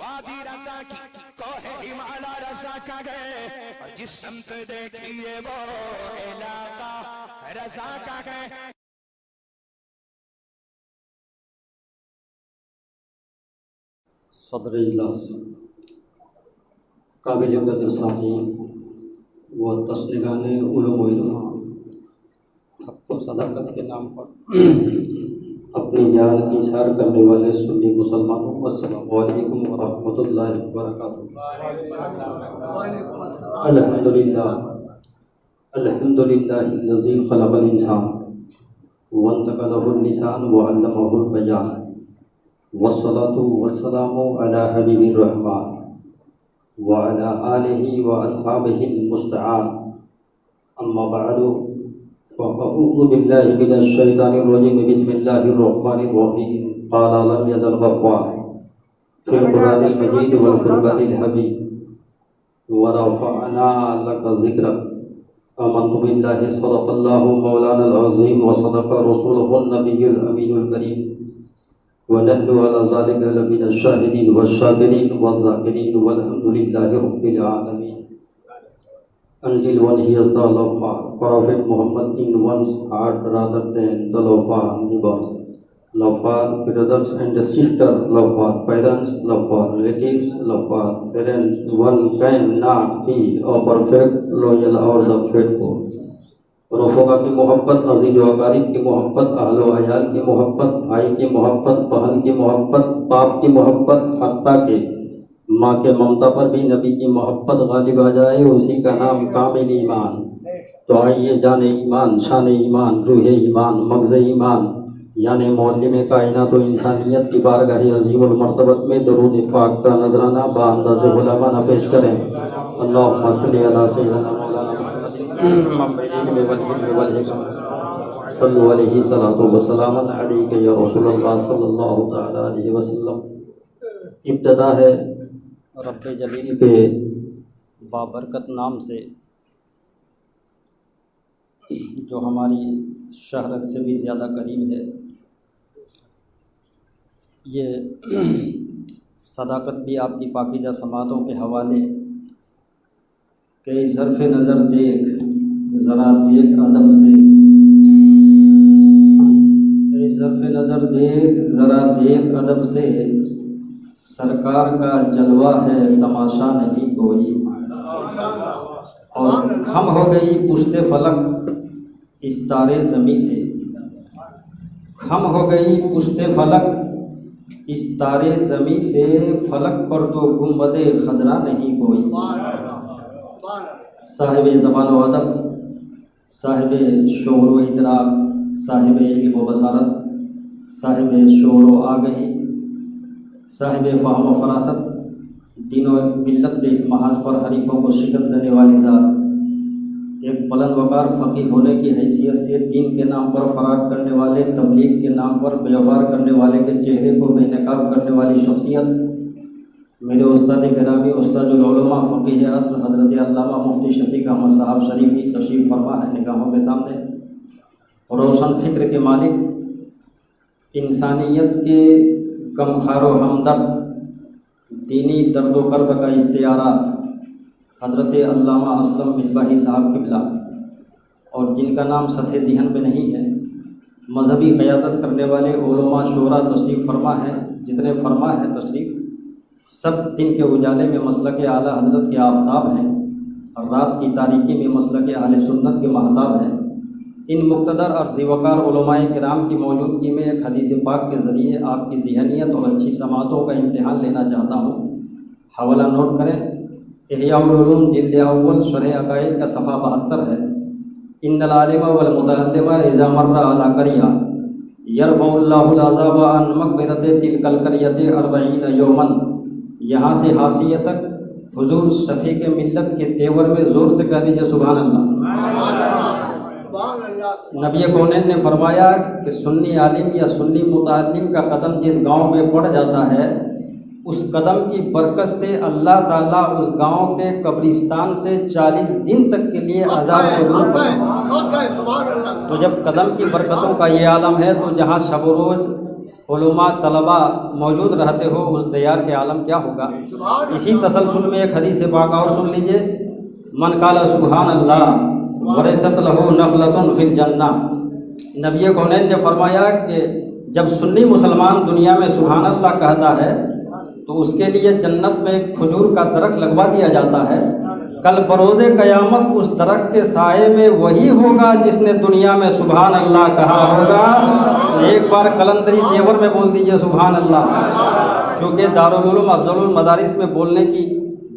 وادی رضا کی کوہ ہمالا رضا کا گئے، اور جس سمت دیکھیے وہ علاقہ رضا کا گئے۔ صدر اجلاس قابل قدر سامعین و تشنگان علوم و عرفان، حق و صداقت کے نام پر اپنی جان کی اظہار کرنے والے سنی مسلمانوں، السلام علیکم ورحمۃ اللہ وبرکاتہ۔ الحمدللہ الذی خلق الانسان وانطق له اللسان وعلمه البیان، والصلاة والسلام على حبیب الرحمن وعلى آلہ واصحابہ المستعان، اما بعد فأعوذ باللہ من الشیطان الرجیم، بسم اللہ الرحمن الرحیم۔ قال لم يزل غفار فی القرآن المجید والفرقان الحمید، ورفعنا لك ذکرک۔ آمنت باللہ، صدق اللہ مولانا العظیم وصدق رسولہ النبی الامین الکریم، ونحن على ذلك لمن الشاهدين والشاكرين والذاكرين والحمد لله رب العالمين۔ Until one hears the love for Prophet Muhammad in one's heart rather than the love for neighbors, love for brothers and sisters, love for parents, love for relatives, love for parents, one cannot be a perfect, loyal or the faithful۔ رفقا کی محبت، عزیز و اقارب کی محبت، اہل و عیال کی محبت، بھائی کی محبت، بہن کی محبت، باپ کی محبت، حتیٰ کہ ماں کے ممتا پر بھی نبی کی محبت غالب آ جائے، اسی کا نام کامل ایمان۔ تو آئیے جان ایمان، شان ایمان، روح ایمان، مغز ایمان یعنی معلم کائنات و انسانیت کی بارگاہ عظیم المرتبت میں درود پاک کا نذرانہ بانداز غلامانہ پیش کریں۔ اللہم صلی علی سیدنا مولانا صلو علیہ صلاۃ و سلام علیک یا رسول اللہ صلی اللہ تعالی علیہ وسلم۔ ابتدا ہے رب جلیل کے بابرکت نام سے، جو ہماری شہرت سے بھی زیادہ قریب ہے۔ یہ صداقت بھی آپ کی پاکیزہ سماعتوں کے حوالے کہ ظرف نظر دیکھ ذرا دیکھ ادب سے، ظرف نظر دیکھ ذرا دیکھ ادب سے، سرکار کا جلوہ ہے تماشا نہیں کوئی۔ اور خم ہو گئی پشت فلک اس تارے زمیں سے، خم ہو گئی پشت فلک اس تارے زمیں سے، فلک پر تو گنبد خضرا نہیں کوئی۔ صاحب زبان و ادب، صاحب شعور و ادراک، صاحب علم و بصارت، صاحب شعور و آگہی، صاحب فہم و فراست، دین و ملت کے اس محاذ پر حریفوں کو شکست دینے والی ذات، ایک بلند وقار فقیہ ہونے کی حیثیت سے دین کے نام پر فرار کرنے والے، تبلیغ کے نام پر بیوقار کرنے والے کے چہرے کو بے نقاب کرنے والی شخصیت، میرے استاد گرامی استاد العلماء فقیہ اصل حضرت علامہ مفتی شفیق احمد صاحب شریفی تشریف فرما ہے نگاہوں کے سامنے۔ روشن فکر کے مالک، انسانیت کے غمخوار و ہمدرد، دینی درد و کرب کا استعارہ حضرت علامہ اسلم مصباحی صاحب قبلہ، اور جن کا نام سطح ذہن میں نہیں ہے، مذہبی قیادت کرنے والے علماء شعراء تشریف فرما ہے، جتنے فرما ہے تشریف، سب دن کے اجالے میں مسلک اعلیٰ حضرت کے آفتاب ہیں، اور رات کی تاریکی میں مسلک اہل سنت کے مہتاب ہیں۔ ان مقتدر اور ذیوقار علماء کرام کی موجودگی میں ایک حدیث پاک کے ذریعے آپ کی ذہنیت اور اچھی سماعتوں کا امتحان لینا چاہتا ہوں۔ حوالہ نوٹ کریں، احیاء العلوم جلد اول شرح عقائد کا صفحہ 72 ہے۔ ان العالم والمتعلم اذا مر علی قریہ یرفع اللہ العذاب عن مقبرۃ تلک القریۃ 40 یوما۔ یہاں سے حاشیہ تک حضور شفیع ملت کے تیور میں زور سے کہہ دیجیے سبحان اللہ۔ نبی کونین نے فرمایا کہ سنی عالم یا سنی متعلم کا قدم جس گاؤں میں پڑ جاتا ہے، اس قدم کی برکت سے اللہ تعالیٰ اس گاؤں کے قبرستان سے 40 دن تک کے لیے عذاب کو دور فرماتا ہے۔ تو جب قدم کی برکتوں کا یہ عالم ہے، تو جہاں شب و روز علماء طلبہ موجود رہتے ہو اس دیار کے عالم کیا ہوگا۔ اسی تسلسل میں ایک حدیث پاک اور سن لیجئے، من قال سبحان اللہ ورثت لہ نخلۃ فی الجنہ۔ نبی کونین نے فرمایا کہ جب سنی مسلمان دنیا میں سبحان اللہ کہتا ہے تو اس کے لیے جنت میں ایک کھجور کا درخت لگوا دیا جاتا ہے، کل بروز قیامت اس درخت کے سائے میں وہی ہوگا جس نے دنیا میں سبحان اللہ کہا ہوگا۔ ایک بار قلندری دیور میں بول دیجئے سبحان اللہ۔ چونکہ دارالعلوم افضل المدارس میں بولنے کی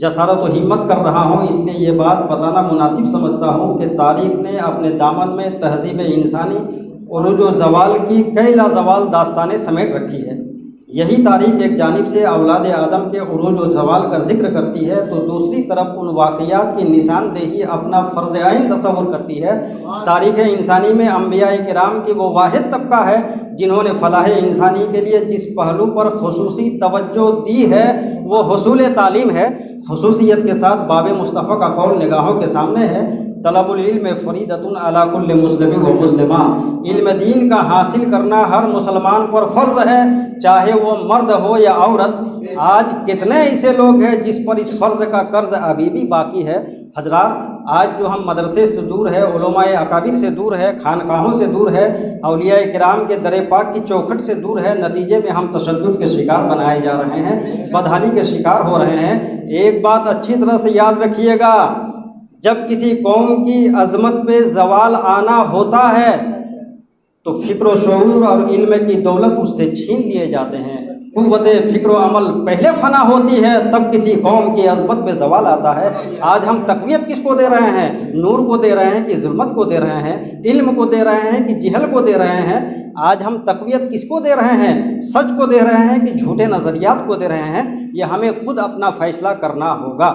جسارت و ہمت کر رہا ہوں، اس لیے یہ بات بتانا مناسب سمجھتا ہوں کہ تاریخ نے اپنے دامن میں تہذیب انسانی عروج و زوال کی کئی لازوال داستانیں سمیٹ رکھی ہے۔ یہی تاریخ ایک جانب سے اولاد آدم کے عروج و زوال کا ذکر کرتی ہے تو دوسری طرف ان واقعات کی نشاندہی اپنا فرض عین تصور کرتی ہے۔ تاریخ انسانی میں انبیاء کرام کی وہ واحد طبقہ ہے جنہوں نے فلاح انسانی کے لیے جس پہلو پر خصوصی توجہ دی ہے وہ حصول تعلیم ہے۔ خصوصیت کے ساتھ باب مصطفیٰ کا قول نگاہوں کے سامنے ہے، طلب العلم فریضۃ علی کل مسلم و مسلمہ۔ علم دین کا حاصل کرنا ہر مسلمان پر فرض ہے، چاہے وہ مرد ہو یا عورت۔ آج کتنے ایسے لوگ ہیں جس پر اس فرض کا قرض ابھی بھی باقی ہے۔ حضرات، آج جو ہم مدرسے سے دور ہے، علماء اکابر سے دور ہے، خانقاہوں سے دور ہے، اولیاء کرام کے در پاک کی چوکھٹ سے دور ہے، نتیجے میں ہم تشدد کے شکار بنائے جا رہے ہیں، بدحالی کے شکار ہو رہے ہیں۔ ایک بات اچھی طرح سے یاد رکھیے گا، جب کسی قوم کی عظمت پہ زوال آنا ہوتا ہے تو فکر و شعور اور علم کی دولت اس سے چھین لیے جاتے ہیں۔ قوت فکر و عمل پہلے فنا ہوتی ہے، تب کسی قوم کی عظمت پہ زوال آتا ہے۔ آج ہم تقویت کس کو دے رہے ہیں؟ نور کو دے رہے ہیں کہ ظلمت کو دے رہے ہیں؟ علم کو دے رہے ہیں کہ جہل کو دے رہے ہیں؟ آج ہم تقویت کس کو دے رہے ہیں؟ سچ کو دے رہے ہیں کہ جھوٹے نظریات کو دے رہے ہیں؟ یہ ہمیں خود اپنا فیصلہ کرنا ہوگا۔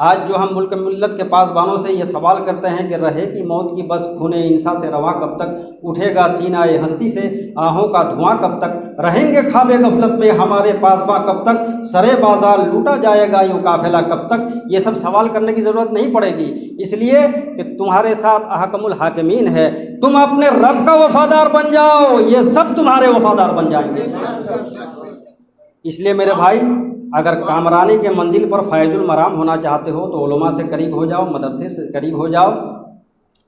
آج جو ہم ملک ملت کے پاسبانوں سے یہ سوال کرتے ہیں کہ رہے کی موت کی بس خون انسا سے رواں کب تک، اٹھے گا سینہ ہستی سے آہوں کا دھواں کب تک، رہیں گے خواب غفلت میں ہمارے پاسباں کب تک، سرے بازار لوٹا جائے گا یوں قافلہ کب تک، یہ سب سوال کرنے کی ضرورت نہیں پڑے گی، اس لیے کہ تمہارے ساتھ احکم الحاکمین ہے۔ تم اپنے رب کا وفادار بن جاؤ، یہ سب تمہارے وفادار بن جائیں گے۔ اس لیے میرے بھائی، اگر کامرانی کے منزل پر فیض المرام ہونا چاہتے ہو تو علماء سے قریب ہو جاؤ، مدرسے سے قریب ہو جاؤ۔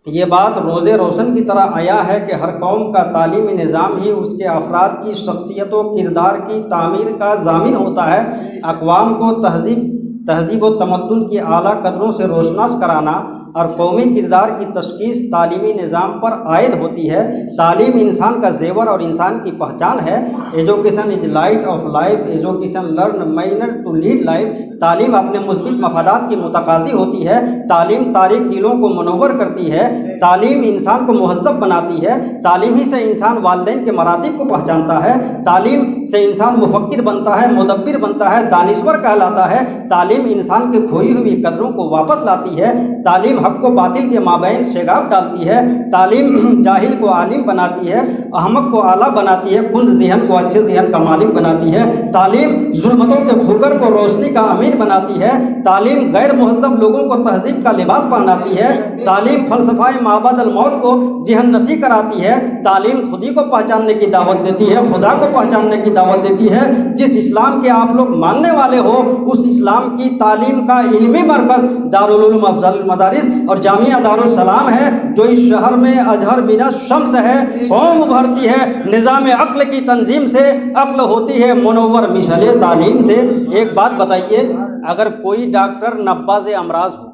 یہ بات روز روشن کی طرح آیا ہے کہ ہر قوم کا تعلیمی نظام ہی اس کے افراد کی شخصیت و کردار کی تعمیر کا ضامن ہوتا ہے۔ اقوام کو تہذیب و تمدن کی اعلیٰ قدروں سے روشناس کرانا اور قومی کردار کی تشخیص تعلیمی نظام پر عائد ہوتی ہے۔ تعلیم انسان کا زیور اور انسان کی پہچان ہے۔ Education is light of life, education learn manner to lead life. تعلیم اپنے مثبت مفادات کی متقاضی ہوتی ہے۔ تعلیم تاریک دلوں کو منور کرتی ہے۔ تعلیم انسان کو مہذب بناتی ہے۔ تعلیم ہی سے انسان والدین کے مراتب کو پہچانتا ہے۔ تعلیم سے انسان مفکر بنتا ہے، مدبر بنتا ہے، دانشور کہلاتا ہے۔ تعلیم انسان کے کھوئی ہوئی قدروں کو واپس لاتی ہے۔ تعلیم حق کو باطل کے مابین شگاف ڈالتی ہے۔ تعلیم جاہل کو عالم بناتی ہے، احمق کو اعلیٰ بناتی ہے، کند ذہن کو اچھے ذہن کا مالک بناتی ہے۔ تعلیم ظلمتوں کے خگر کو روشنی کا امین بناتی ہے۔ تعلیم غیر مہذب لوگوں کو تہذیب کا لباس پہناتی ہے۔ تعلیم فلسفہ مابعد الموت کو ذہن نشی کراتی ہے۔ تعلیم خودی کو پہچاننے کی دعوت دیتی ہے، خدا کو پہچاننے کی دعوت دیتی ہے۔ جس اسلام کے آپ لوگ ماننے والے ہو، اس اسلام کی تعلیم کا علمی مرکز دارالعلوم افضل المدارس اور جامعہ دارالسلام ہے، جو اس شہر میں ازہر من الشمس ہے۔ قوم ابھرتی ہے نظام عقل کی تنظیم سے، عقل ہوتی ہے منور مشعل تعلیم سے۔ ایک بات بتائیے، اگر کوئی ڈاکٹر نباز امراض ہو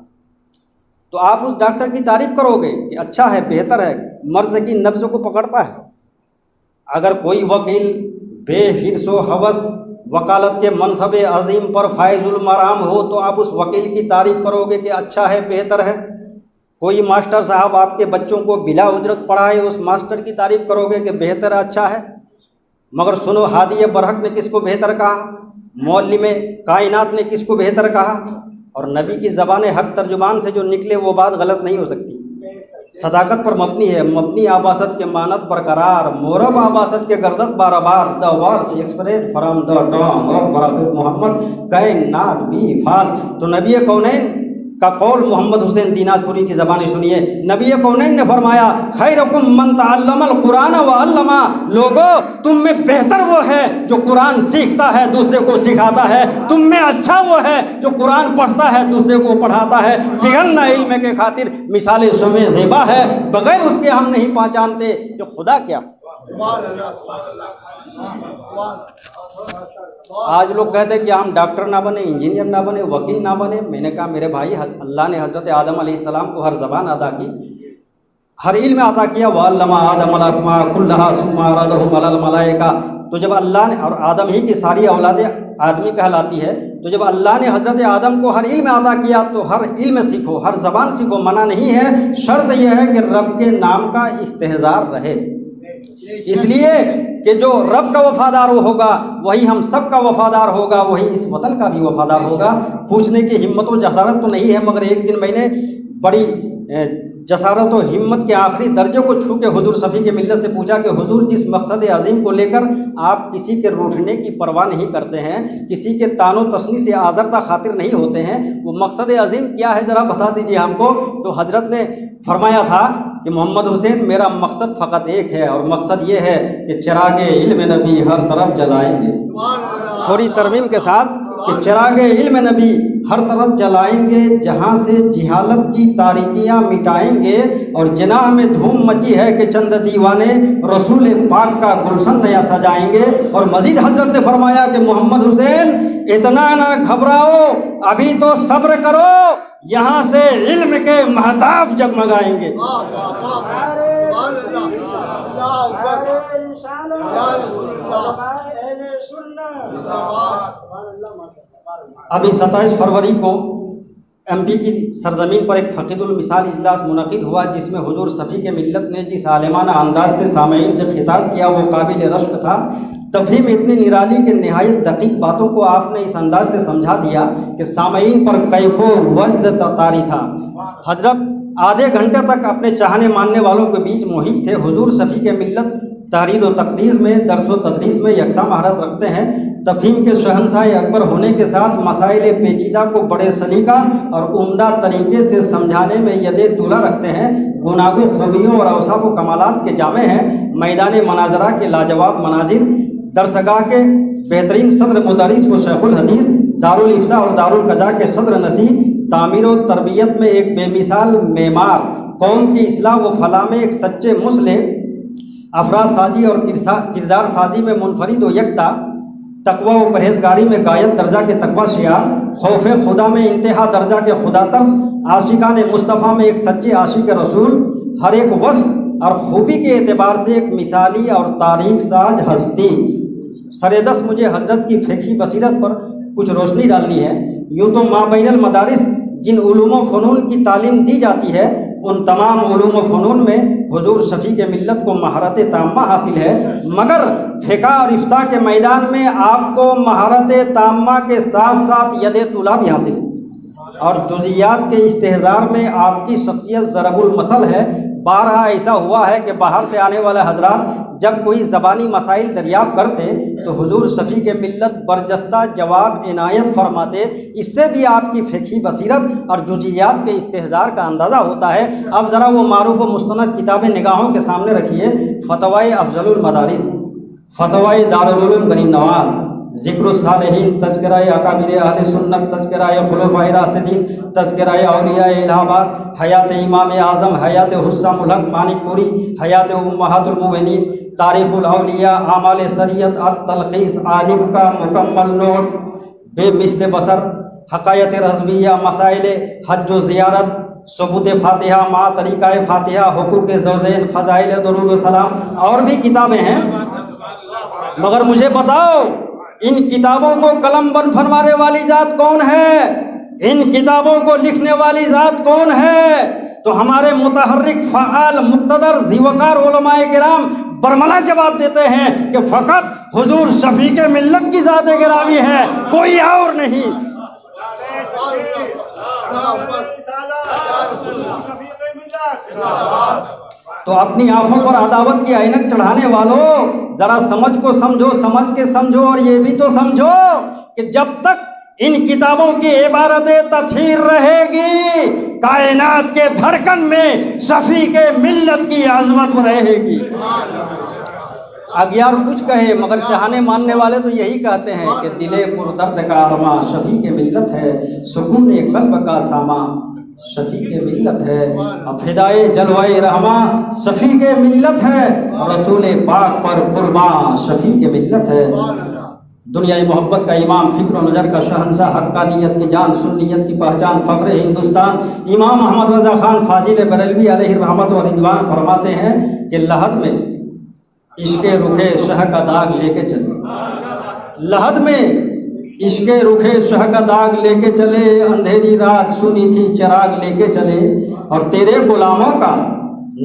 تو آپ اس ڈاکٹر کی تعریف کرو گے کہ اچھا ہے، بہتر ہے، مرض کی نبض کو پکڑتا ہے۔ اگر کوئی وکیل بے حرص و ہوس وکالت کے منصب عظیم پر فائز المرام ہو تو آپ اس وکیل کی تعریف کرو گے کہ اچھا ہے، بہتر ہے۔ کوئی ماسٹر صاحب آپ کے بچوں کو بلا اجرت پڑھائے، اس ماسٹر کی تعریف کرو گے کہ بہتر ہے، اچھا ہے۔ مگر سنو، ہادی برحق نے کس کو بہتر کہا؟ معلم کائنات نے کس کو بہتر کہا؟ اور نبی کی زبان حق ترجمان سے جو نکلے وہ بات غلط نہیں ہو سکتی۔ صداقت پر مبنی ہے، مبنی آباست کے مانت برقرار، مورب آباست کے گردت بار بار۔ The words express from the tongue of prophet Muhammad can not be false. تو نبی کونین کا قول محمد حسین دیناجپوری کی زبانی سنیے. نبی کونین نے فرمایا خیرکم من تعلم القرآن وعلما، لوگو تم میں بہتر وہ ہے جو قرآن سیکھتا ہے دوسرے کو سکھاتا ہے، تم میں اچھا وہ ہے جو قرآن پڑھتا ہے دوسرے کو پڑھاتا ہے. فغن علم کے خاطر مثال شمع زیبا ہے، بغیر اس کے ہم نہیں پہچانتے کہ خدا کیا. آج لوگ کہتے ہیں کہ ہم ڈاکٹر نہ بنے، انجینئر نہ بنے، وکیل نہ بنے. میں نے کہا میرے بھائی، اللہ نے حضرت آدم علیہ السلام کو ہر زبان عطا کی، ہر علم عطا کیا. وَعَلَّمَ آدَمَ الْأَسْمَاءَ كُلَّهَا ثُمَّ عَرَضَهُمْ عَلَى الْمَلَائِكَةِ. تو جب اللہ نے، اور آدم ہی کی ساری اولاد آدمی کہلاتی ہے، تو جب اللہ نے حضرت آدم کو ہر علم عطا کیا تو ہر علم سیکھو، ہر زبان سیکھو. منع نہیں ہے، شرط یہ ہے کہ رب کے نام کا استحضار رہے. اس لیے کہ جو رب کا وفادار ہوگا وہی ہم سب کا وفادار ہوگا، وہی اس وطن کا بھی وفادار ہوگا. پوچھنے کی ہمت و جسارت تو نہیں ہے، مگر ایک دن میں نے بڑی جسارت و ہمت کے آخری درجے کو چھو کے حضور صفی کے ملت سے پوچھا کہ حضور جس مقصد عظیم کو لے کر آپ کسی کے روٹھنے کی پرواہ نہیں کرتے ہیں، کسی کے تان و تشنی سے آزردہ خاطر نہیں ہوتے ہیں، وہ مقصد عظیم کیا ہے ذرا بتا دیجیے ہم کو. تو حضرت نے فرمایا تھا کہ محمد حسین میرا مقصد فقط ایک ہے، اور مقصد یہ ہے کہ چراغ علم نبی ہر طرف جلائیں گے. تھوڑی ترمیم کے ساتھ کہ چراغ علم نبی ہر طرف جلائیں گے، جہاں سے جہالت کی تاریکیاں مٹائیں گے، اور جناح میں دھوم مچی ہے کہ چند دیوانے رسول پاک کا گلشن نیا سجائیں گے. اور مزید حضرت نے فرمایا کہ محمد حسین اتنا نہ گھبراؤ، ابھی تو صبر کرو، یہاں سے علم کے مہتاب جگمگائیں گے. ابھی 27 فروری کو ایم پی کی سرزمین پر ایک فقید المثال اجلاس منعقد ہوا، جس میں حضور صفی کے ملت نے جس عالمانہ انداز سے سامعین سے خطاب کیا وہ قابل رشک تھا. تفہیم اتنی نرالی کہ نہایت دقیق باتوں کو آپ نے اس انداز سے سمجھا دیا کہ سامعین پر کیف و وجد طاری تھا. حضرت آدھے گھنٹے تک اپنے چاہنے ماننے والوں کے بیچ محیط تھے. حضور صفی کے ملت تحریر و تقریر میں، درس و تدریس میں یکساں مہارت رکھتے ہیں. تفہیم کے شہنشاہ اکبر ہونے کے ساتھ مسائل پیچیدہ کو بڑے سلیقہ اور عمدہ طریقے سے سمجھانے میں ید طولہ رکھتے ہیں. گناگو خوبیوں اور اوصاف و کمالات کے جامع ہیں. میدان مناظرہ کے لاجواب مناظر، درسگاہ کے بہترین صدر مدرس و شیخ الحدیث، دارالفتاء اور دارالقضاء کے صدر نشین، تعمیر و تربیت میں ایک بے مثال معمار، قوم کی اصلاح و فلاح میں ایک سچے مصلح، افراد سازی اور کردار سازی میں منفرد و یکتا، تقوی و پرہیزگاری میں غایت درجہ کے تقوی شعار، خوف خدا میں انتہا درجہ کے خدا ترس، عاشقان مصطفیٰ میں ایک سچے عاشق رسول، ہر ایک وصف اور خوبی کے اعتبار سے ایک مثالی اور تاریخ ساز ہستی. سرے دست مجھے حضرت کی فقہی بصیرت پر کچھ روشنی ڈالنی ہے. یوں تو مابین المدارس جن علوم و فنون کی تعلیم دی جاتی ہے، ان تمام علوم و فنون میں حضور شفیع کے ملت کو مہارت تامہ حاصل ہے، مگر فقہ اور افتاء کے میدان میں آپ کو مہارت تامہ کے ساتھ ساتھ ید طولہ بھی حاصل ہے، اور جزیات کے استحضار میں آپ کی شخصیت ضرب المثل ہے. بارہا ایسا ہوا ہے کہ باہر سے آنے والے حضرات جب کوئی زبانی مسائل دریافت کرتے تو حضور شفیع کے ملت برجستہ جواب عنایت فرماتے. اس سے بھی آپ کی فقہی بصیرت اور جزیات کے استحضار کا اندازہ ہوتا ہے. اب ذرا وہ معروف و مستند کتابیں نگاہوں کے سامنے رکھیے. فتاوی افضل المدارس، فتاوی دارالعلوم غنی نواز، ذکر الصالحین، تذکرہ اکابر اہل سنت، تذکرہ خلفاء راشدین، تذکرہ اولیاء الہ آباد، حیات امام اعظم، حیات حسام الحق مانک پوری، حیات امہات المؤمنین، تاریخ الاولیاء، اعمال شریعت، التلخیص، عالم کا مکمل نوٹ، بے مثل بصر، حقائق رضویہ، مسائل حج و زیارت، ثبوت فاتحہ مع طریقہ فاتحہ، حقوق زوجین، فضائل درود و سلام، اور بھی کتابیں ہیں. مگر مجھے بتاؤ ان کتابوں کو قلم بند فرمانے والی ذات کون ہے؟ ان کتابوں کو لکھنے والی ذات کون ہے؟ تو ہمارے متحرک، فعال، مقتدر، ذیوقار علماء کرام برملا جواب دیتے ہیں کہ فقط حضور شفیع کے ملت کی ذات گرامی ہے، کوئی اور نہیں. تو اپنی آنکھوں پر عداوت کی عینک چڑھانے والوں ذرا سمجھ کو سمجھو، سمجھ کے سمجھو، اور یہ بھی تو سمجھو کہ جب تک ان کتابوں کی عبارت تطہیر رہے گی، کائنات کے دھڑکن میں شفیع ملت کی عظمت رہے گی۔ اگیار کچھ کہے مگر چاہنے ماننے والے تو یہی کہتے ہیں کہ دل پر درد کا ارماں شفیع ملت ہے، سکون قلب کا سامان شفیع ملت ہے، فدائے جلوہ رحماں شفیع ملت ہے، رسول پاک پر قربان شفیع ملت ہے۔ دنیای محبت کا امام، فکر و نظر کا شہنشاہ، حقانیت کی جان، سنیت کی پہچان، فخر ہندوستان، امام محمد رضا خان فاضل بریلوی علیہ رحمت و رضوان فرماتے ہیں کہ لحد میں عشق رخ شہ کا داغ لے کے چلے، لحد میں عشق رخ شہ کا داغ لے کے چلے، اندھیری رات سنی تھی چراغ لے کے چلے، اور تیرے غلاموں کا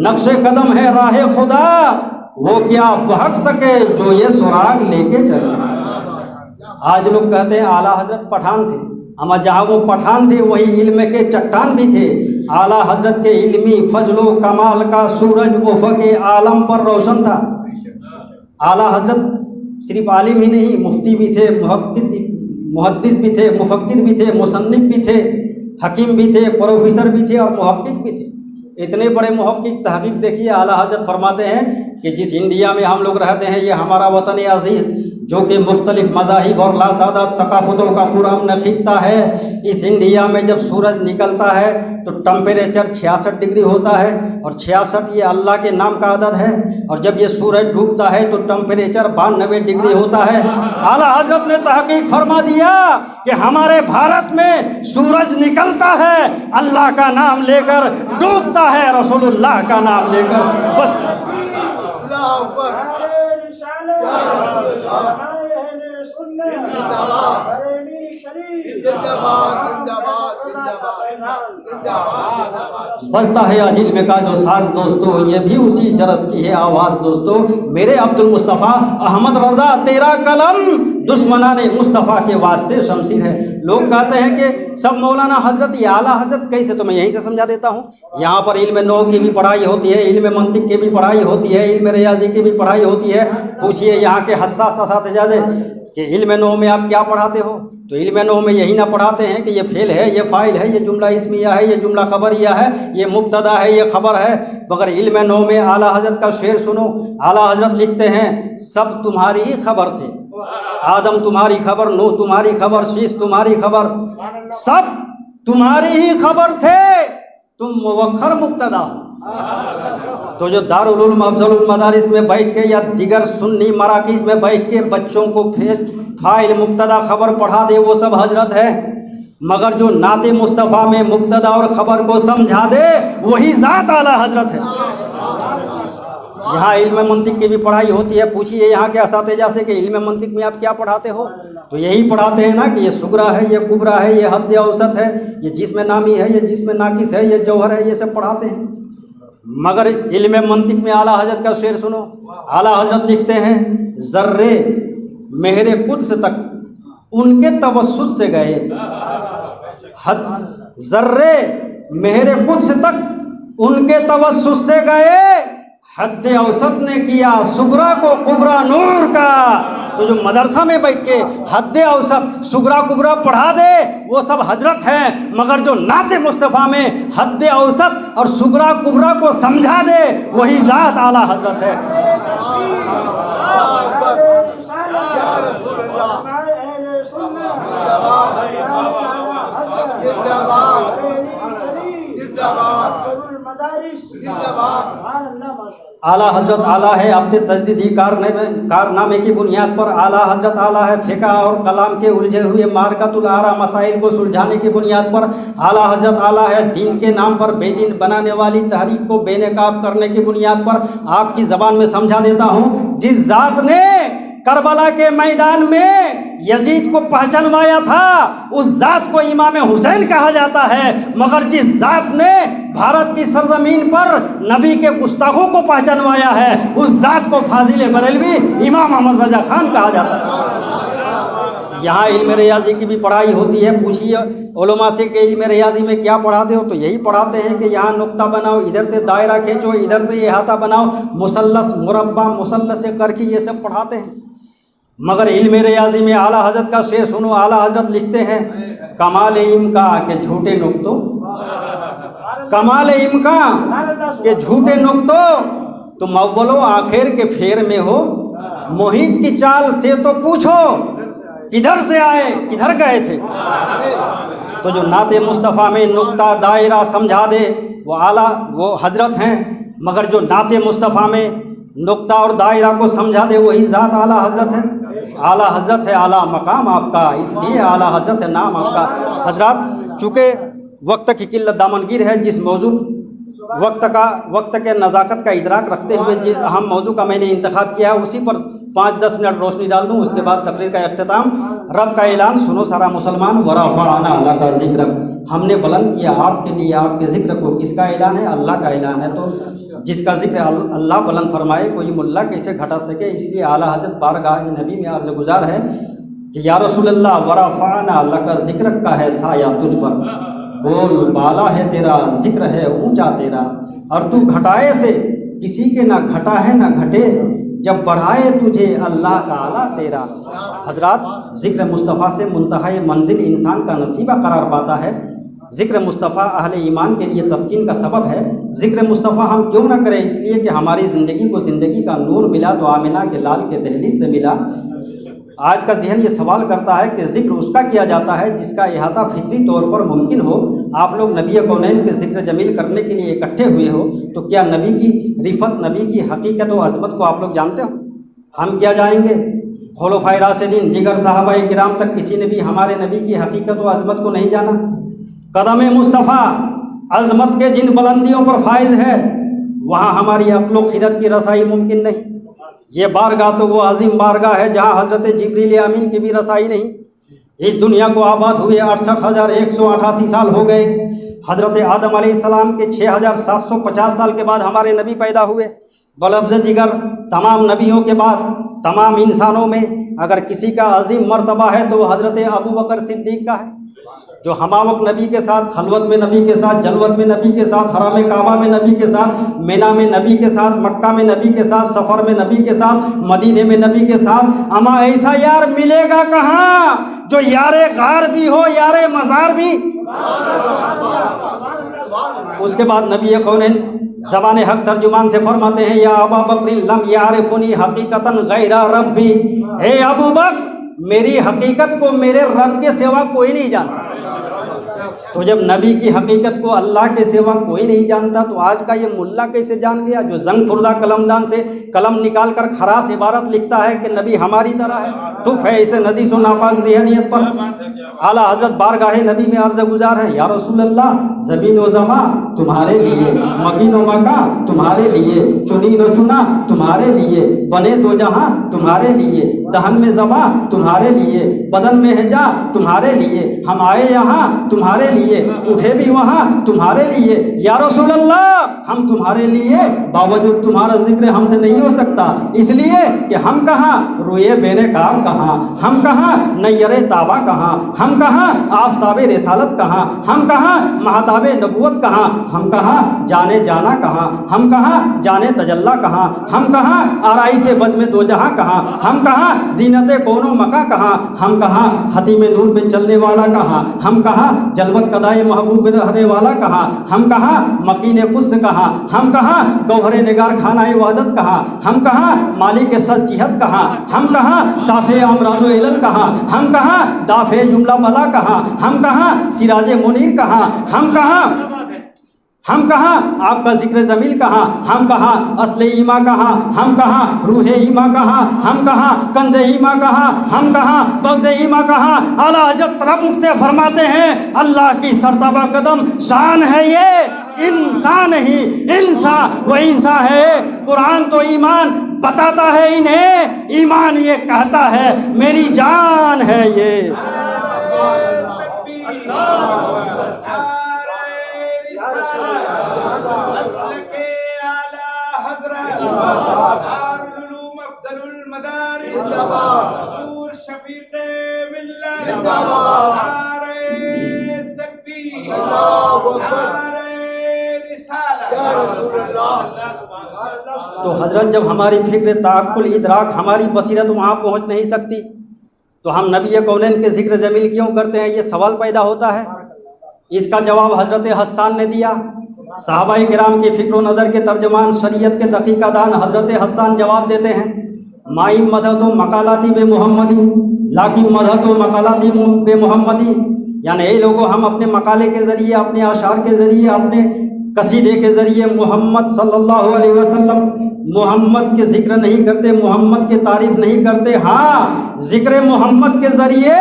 نقش قدم ہے راہ خدا، وہ کیا بہک سکے جو یہ سراغ لے کے چلے۔ آج لوگ کہتے ہیں اعلیٰ حضرت پٹھان تھے، اما جہاں وہ پٹھان تھے وہی علم کے چٹان بھی تھے۔ اعلیٰ حضرت کے علمی فضل و کمال کا سورج افق عالم پر روشن تھا۔ اعلیٰ حضرت صرف عالم ہی نہیں، مفتی بھی تھے، محدث بھی تھے، مفکر بھی تھے، مصنف بھی تھے، حکیم بھی تھے، پروفیسر بھی تھے اور محقق بھی تھے۔ اتنے بڑے محقق تحقیق دیکھیے، اعلیٰ حضرت فرماتے ہیں کہ جس انڈیا میں ہم لوگ رہتے ہیں یہ ہمارا وطن عزیز جو کہ مختلف مذاہب اور لاتعداد ثقافتوں کا پورا خطہ ہے، اس انڈیا میں جب سورج نکلتا ہے تو ٹمپریچر 66 ڈگری ہوتا ہے، اور 66 یہ اللہ کے نام کا عدد ہے، اور جب یہ سورج ڈوبتا ہے تو ٹمپریچر 92 ڈگری ہوتا ہے۔ اعلیٰ حضرت نے تحقیق فرما دیا کہ ہمارے بھارت میں سورج نکلتا ہے اللہ کا نام لے کر، ڈوبتا ہے رسول اللہ کا نام لے کر۔ بس بجتا ہے آج علم کا جو ساز دوستو، یہ بھی اسی جرس کی ہے آواز دوستو، میرے عبد المصطفیٰ احمد رضا تیرا قلم دشمنان مصطفیٰ کے واسطے شمشیر ہے۔ لوگ کہتے ہیں کہ سب مولانا حضرت یا اعلیٰ حضرت، کیسے؟ تو میں یہیں سے سمجھا دیتا ہوں۔ یہاں پر علم نحو کی بھی پڑھائی ہوتی ہے، علم منطق کی بھی پڑھائی ہوتی ہے، علم ریاضی کی بھی پڑھائی ہوتی ہے۔ پوچھئے یہاں کے حساس اساتذہ کہ علم نحو میں آپ کیا پڑھاتے ہو؟ تو علم نحو میں یہی نہ پڑھاتے ہیں کہ یہ فعل ہے، یہ فاعل ہے، یہ جملہ اسمیہ ہے، یہ جملہ خبریہ ہے، یہ مبتدا ہے، یہ خبر ہے، مگر علم نحو میں اعلیٰ حضرت کا شعر سنو۔ اعلیٰ حضرت لکھتے ہیں سب تمہاری ہی خبر تھے، آدم تمہاری خبر، نوح تمہاری خبر، شیش تمہاری خبر، سب تمہاری ہی خبر تھے، تم موخر مبتدا ہو۔ تو جو دارالعلوم افضل المدارس میں بیٹھ کے یا دیگر سنی مراکز میں بیٹھ کے بچوں کو فاعل مبتدا خبر پڑھا دے وہ سب حضرت ہے، مگر جو نعت مصطفیٰ میں مبتدا اور خبر کو سمجھا دے وہی ذات اعلیٰ حضرت ہے۔ یہاں علم منطق کی بھی پڑھائی ہوتی ہے۔ پوچھیے یہاں کے اساتذہ سے کہ علم منطق میں آپ کیا پڑھاتے ہو؟ تو یہی پڑھاتے ہیں نا کہ یہ صغرا ہے، یہ کبرا ہے، یہ حد اوسط ہے، یہ جسم نامی ہے، یہ جسم ناقص ہے، یہ جوہر ہے، یہ سب پڑھاتے ہیں۔ مگر علم منطق میں اعلیٰ حضرت کا شعر سنو۔ اعلیٰ حضرت لکھتے ہیں ذرے مہر قدس تک ان کے توسط سے گئے، حد ذرے مہر قدس تک ان کے توسط سے گئے، حد اوسط نے کیا صغرا کو کبرا نور کا۔ تو جو مدرسہ میں بیٹھ کے حد اوسط صغرا کبرا پڑھا دے وہ سب حضرت ہیں، مگر جو نعت مصطفیٰ میں حد اوسط اور صغرا کبرا کو سمجھا دے وہی ذات اعلیٰ حضرت ہے۔ اعلیٰ حضرت اعلیٰ ہے اپنے تجدیدی کارنامے کی بنیاد پر، اعلیٰ حضرت اعلیٰ ہے فقہ اور کلام کے الجھے ہوئے مارکۃ الآراء مسائل کو سلجھانے کی بنیاد پر، اعلیٰ حضرت اعلیٰ ہے دین کے نام پر بے دین بنانے والی تحریک کو بے نقاب کرنے کی بنیاد پر۔ آپ کی زبان میں سمجھا دیتا ہوں، جس ذات نے کربلا کے میدان میں یزید کو پہچانوایا تھا اس ذات کو امام حسین کہا جاتا ہے، مگر جس ذات نے بھارت کی سرزمین پر نبی کے گستاخوں کو پہچانوایا ہے اس ذات کو فاضل بریلوی امام محمد رضا خان کہا جاتا ہے۔ یہاں علم ریاضی کی بھی پڑھائی ہوتی ہے۔ پوچھیے علماء سے کہ علم ریاضی میں کیا پڑھاتے ہو؟ تو یہی پڑھاتے ہیں کہ یہاں نقطہ بناؤ، ادھر سے دائرہ کھینچو، ادھر سے احاطہ بناؤ، مثلث مربع مثلث کرکی، یہ سب پڑھاتے ہیں۔ مگر علم ریاضی میں اعلیٰ حضرت کا شعر سنو. اعلیٰ حضرت لکھتے ہیں کمال امکا کے جھوٹے نقطوں، کمال امکا کے جھوٹے نقطوں، تم اول و آخر کے پھیر میں ہو. محیط کی چال سے تو پوچھو کدھر سے آئے کدھر گئے تھے. تو جو نعت مصطفیٰ میں نقطہ دائرہ سمجھا دے وہ اعلیٰ وہ حضرت ہیں، مگر جو نعت مصطفیٰ میں نقطہ اور دائرہ کو سمجھا دے وہی ذات اعلیٰ حضرت ہے. اعلیٰ حضرت ہے اعلیٰ مقام آپ کا، اس لیے اعلیٰ حضرت ہے نام آپ کا. حضرات چونکہ وقت کی قلت دامنگیر ہے، جس موضوع وقت کے نزاکت کا ادراک رکھتے ہوئے جس اہم موضوع کا میں نے انتخاب کیا ہے اسی پر 5-10 منٹ روشنی ڈال دوں، اس کے بعد تقریر کا اختتام. رب کا اعلان سنو سارا مسلمان، ورفعنا اللہ کا ذکر، ہم نے بلند کیا آپ کے لیے آپ کے ذکر کو. کس کا اعلان ہے؟ اللہ کا اعلان ہے. تو جس کا ذکر اللہ بلند فرمائے کوئی ملا کیسے گھٹا سکے. اس لیے اعلیٰ حضرت بارگاہ نبی میں عرض گزار ہے کہ یا رسول اللہ ورفعنا اللہ کا ذکر کا ہے سایہ تجھ پر، بول بالا ہے تیرا، ذکر ہے اونچا تیرا، اور تو گھٹائے سے کسی کے نہ گھٹا ہے نہ گھٹے، جب بڑھائے تجھے اللہ تعالیٰ تیرا. حضرات ذکر مصطفیٰ سے منتہائی منزل انسان کا نصیبہ قرار پاتا ہے. ذکر مصطفیٰ اہل ایمان کے لیے تسکین کا سبب ہے. ذکر مصطفیٰ ہم کیوں نہ کریں؟ اس لیے کہ ہماری زندگی کو زندگی کا نور ملا تو آمنہ کے لال کے دہلیز سے ملا. آج کا ذہن یہ سوال کرتا ہے کہ ذکر اس کا کیا جاتا ہے جس کا احاطہ فطری طور پر ممکن ہو. آپ لوگ نبی کونین کے ذکر جمیل کرنے کے لیے اکٹھے ہوئے ہو تو کیا نبی کی رفت، نبی کی حقیقت و عظمت کو آپ لوگ جانتے ہو؟ ہم کیا جائیں گے؟ خلفائے راشدین دیگر صحابہ کرام تک کسی نے بھی ہمارے نبی کی حقیقت و عظمت کو نہیں جانا. قدم مصطفیٰ عظمت کے جن بلندیوں پر فائز ہے وہاں ہماری عقل و خرد کی رسائی ممکن نہیں. یہ بارگاہ تو وہ عظیم بارگاہ ہے جہاں حضرت جبریل امین کی بھی رسائی نہیں. اس دنیا کو آباد ہوئے 68,188 سال ہو گئے. حضرت آدم علیہ السلام کے 6,750 سال کے بعد ہمارے نبی پیدا ہوئے. بلفظ دیگر تمام نبیوں کے بعد تمام انسانوں میں اگر کسی کا عظیم مرتبہ ہے تو وہ حضرت ابو بکر صدیق کا ہے، جو ہماوق نبی کے ساتھ، خلوت میں نبی کے ساتھ، جلوت میں نبی کے ساتھ، حرم کعبہ میں نبی کے ساتھ، مینا میں نبی کے ساتھ، مکہ میں نبی کے ساتھ، سفر میں نبی کے ساتھ، مدینے میں نبی کے ساتھ. اما ایسا یار ملے گا کہاں جو یار غار بھی ہو، یار مزار بھی. اس کے بعد نبی کونین زبان حق ترجمان سے فرماتے ہیں یا ابا بکر لم یعرفنی حقیقتا غیر ربی، اے ابو بکر میری حقیقت کو میرے رب کے سوا کوئی نہیں جانتا. تو جب نبی کی حقیقت کو اللہ کے سوا کوئی نہیں جانتا تو آج کا یہ ملا کیسے جان گیا جو زنگ خوردہ قلمدان سے قلم نکال کر خراس عبارت لکھتا ہے کہ نبی ہماری طرح ہے. تف ہے اسے نجیس و ناپاک ذہنیت پر. اعلیٰ حضرت بارگاہ نبی میں عرض گزار ہے یا رسول اللہ زمین و زماں تمہارے لیے، مکین و مکان تمہارے لیے، چنین و چنا تمہارے لیے، بنے دو جہاں تمہارے لیے، دہن میں زباں تمہارے لیے، بدن میں ہے جاں تمہارے لیے، ہم آئے یہاں تمہارے لیے، اٹھے بھی وہاں تمہارے لیے. یا رسول اللہ ہم تمہارے لیے، باوجود تمہارا ذکر ہم سے نہیں ہو سکتا، اس لیے کہ ہم کہاں روئے بین کعب کہاں، ہم کہاں نیر تابہ کہاں، ہم کہاں آفتاب رسالت کہاں، ہم کہاں مہتاب نبوت کہاں، ہم کہاں جانے جانا کہاں، ہم کہاں جانے تجلی کہاں، ہم کہاں آرائی سے بز میں دو جہاں کہاں، ہم کہاں زینت کون و مکہ کہاں، ہم کہاں حتیم نور پہ چلنے والا کہاں، ہم کہاں جلوت قدائے محبوب رہنے والا کہاں، ہم کہاں مکین قدس کہاں، ہم کہاں گوہر نگار خانہ وحدت کہاں، ہم کہاں مالک سچ جہت کہاں، ہم کہاں صافِ امراض و علل کہاں، ہم کہاں دافع جملہ بلا کہاں، ہم کہاں سراج منیر کہاں، ہم کہاں آپ کا ذکر جمیل کہاں، ہم کہاں اصل ایما کہاں، ہم کہاں روح ایما کہاں، ہم کہاں کنز ایما کہاں، ہم کہاں بغض ایما کہاں. اعلیٰ حضرت طرف اٹھتے فرماتے ہیں اللہ کی سرتابہ قدم شان ہے یہ انسان ہی انسان وہ انسان ہے. قرآن تو ایمان بتاتا ہے انہیں، ایمان یہ کہتا ہے میری جان ہے یہ. دارالعلوم افضل المدارس حضور شفیق ملت نعرہ تکبیر نعرہ رسالت. تو حضرت جب ہماری فکر تعقل ادراک ہماری بصیرت وہاں پہنچ نہیں سکتی تو ہم نبی کونین کے ذکر جمیل کیوں کرتے ہیں؟ یہ سوال پیدا ہوتا ہے۔ اس کا جواب حضرت حسان نے دیا۔ صحابہ کرام کی فکر و نظر کے ترجمان، شریعت کے دقیقہ دان حضرت حسان جواب دیتے ہیں، مائن مدد و مقالاتی بے محمدی لیکن مدد و مقالاتی بے محمدی، یعنی اے لوگوں، ہم اپنے مقالے کے ذریعے، اپنے اشعار کے ذریعے، اپنے قصیدے کے ذریعے محمد صلی اللہ علیہ وسلم، محمد کے ذکر نہیں کرتے، محمد کے تعریف نہیں کرتے۔ ہاں، ذکر محمد کے ذریعے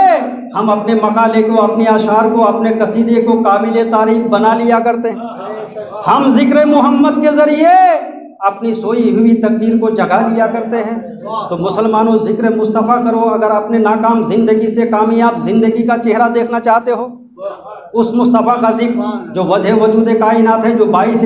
ہم اپنے مقالے کو، اپنے اشعار کو، اپنے قصیدے کو قابل تعریف بنا لیا کرتے ہیں۔ ہم ذکر محمد کے ذریعے اپنی سوئی ہوئی تقدیر کو جگا لیا کرتے ہیں۔ تو مسلمانوں، ذکر مصطفیٰ کرو اگر اپنے ناکام زندگی سے کامیاب زندگی کا چہرہ دیکھنا چاہتے ہو۔ اس مصطفیٰ کا ذکر جو وجہ وجود کائنات ہے، جو باعث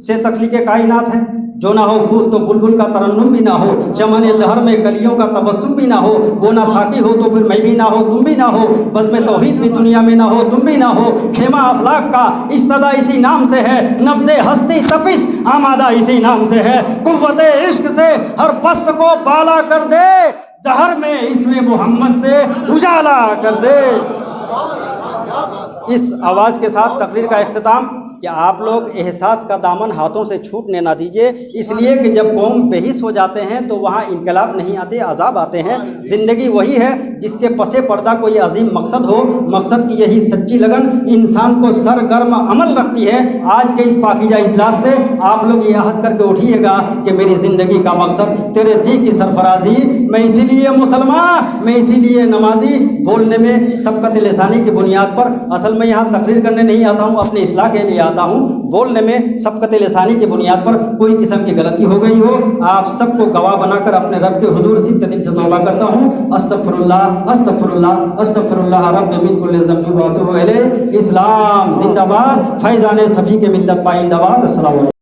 سے تخلیق کائنات ہے، جو نہ ہو پھول تو بلبل کا ترنم بھی نہ ہو، چمن لہر میں کلیوں کا تبسم بھی نہ ہو، وہ نہ ساقی ہو تو پھر میں بھی نہ ہو، تم بھی نہ ہو، بزم توحید بھی دنیا میں نہ ہو، تم بھی نہ ہو، خیمہ افلاک کا استدا اسی نام سے ہے، نبض ہستی تپش آمادہ اسی نام سے ہے، قوت عشق سے ہر پست کو بالا کر دے، دہر میں اسم محمد سے اجالا کر دے۔ اس آواز کے ساتھ تقریر کا اختتام کہ آپ لوگ احساس کا دامن ہاتھوں سے چھوٹنے نہ دیجیے، اس لیے کہ جب قوم بے حس ہو جاتے ہیں تو وہاں انقلاب نہیں آتے، عذاب آتے ہیں۔ زندگی وہی ہے جس کے پس پردہ کوئی عظیم مقصد ہو، مقصد کی یہی سچی لگن انسان کو سرگرم عمل رکھتی ہے۔ آج کے اس پاکیزہ اجلاس سے آپ لوگ یہ عہد کر کے اٹھیے گا کہ میری زندگی کا مقصد تیرے دین کی سرفرازی، میں اسی لیے مسلمان، میں اسی لیے نمازی، بولنے میں سبقت لسانی کی بنیاد پر، اصل میں یہاں تقریر کرنے نہیں آتا ہوں، اپنے اصلاح کے لیے آتا ہوں، بولنے میں سبقت لسانی کی بنیاد پر کوئی قسم کی غلطی ہو گئی ہو، آپ سب کو گواہ بنا کر اپنے رب کے حضور صدق دل سے توبہ کرتا ہوں۔ استغفر اللہ، استغفر اللہ، استغفر اللہ رب من کل ذنب و اتوب الیہ۔ اسلام زندہ باد، فیضان صفی کے ملت پائندہ باد۔ السلام علیکم۔